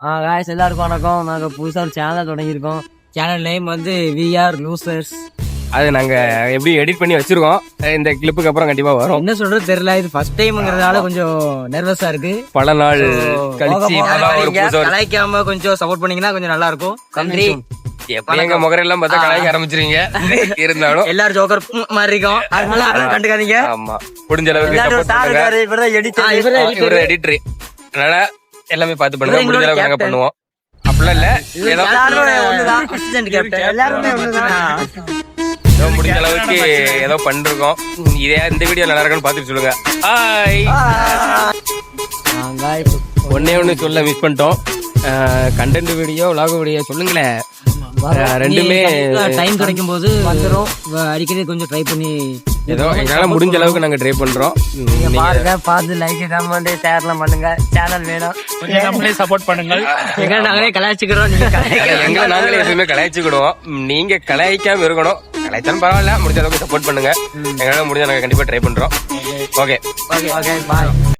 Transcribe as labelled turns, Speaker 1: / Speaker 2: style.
Speaker 1: Guys எல்லாருக்கும் வணக்கம். நாங்க புதுசா ஒரு சேனல் தொடங்கியிருக்கோம். சேனல் நேம் வந்து VR Losers.
Speaker 2: அது நாங்க எப்படி எடிட் பண்ணி வச்சிருக்கோம். இந்த கிளிப்புக்கு அப்புறம் கண்டிப்பா வரும்.
Speaker 1: என்ன சொல்றது தெரியல, இது ஃபர்ஸ்ட் டைம்ங்கிறதால கொஞ்சம் நர்வஸா இருக்கு.
Speaker 2: பல நாள் கழிச்சு
Speaker 1: கலாய்க்காம கொஞ்சம் சப்போர்ட் பண்ணீங்கன்னா கொஞ்சம் நல்லா இருக்கும். நன்றி.
Speaker 2: எங்க முகரெல்லாம் பார்த்தா கலாய்க்க ஆரம்பிச்சிருங்க. இருந்தாலும்
Speaker 1: எல்லாரும் ஜோக்கர் மாதிரி இருக்கும், அதனால அதெல்லாம் கண்டுக்காதீங்க.
Speaker 2: ஆமா, முடிஞ்ச அளவுக்கு இவர எடிட்டர், அதனால எல்லாமே பார்த்து பண்ணுங்க. முடிஞ்ச அளவுக்கு நாங்க பண்ணுவோம். அப்படிலாம் இல்ல, ஏதோ முடிஞ்ச அளவுக்கு ஏதோ பண்ணிருக்கோம். இதே இந்த வீடியோ நல்லா இருக்குன்னு பாத்துட்டு சொல்லுங்க. ஒண்ணு சொல்ல மிஸ் பண்ணிட்டோம். கண்டென்ட் வீடியோ விலாக் வீடியோ சொல்லுங்களேன். ரெண்டுமே
Speaker 1: டைம் கிடைக்கும் போது வந்துரும். அடிக்கடி கொஞ்சம் ட்ரை பண்ணி
Speaker 2: ஏதோ எங்களால முடிஞ்ச அளவுக்கு நாங்க ட்ரை பண்றோம்.
Speaker 1: பாருங்க, பார்த்து லைக் கமெண்ட் ஷேர்லாம் பண்ணுங்க. சேனல் வேணும்,
Speaker 3: கொஞ்சம் நம்மளே சப்போர்ட் பண்ணுங்க.
Speaker 1: எங்க நாங்களே கலாய்ச்சிக்கிறோம்,
Speaker 2: எங்களை நாங்களே எதுவுமே கலாய்ச்சிக்கிடுவோம். நீங்க கலாய்க்காம இருக்கணும். கலாய்ச்சாலும் பரவாயில்ல, முடிஞ்ச அளவுக்கு சப்போர்ட் பண்ணுங்க. எங்களால முடிஞ்ச நாங்க கண்டிப்பா ட்ரை பண்றோம். Okay
Speaker 1: okay bye.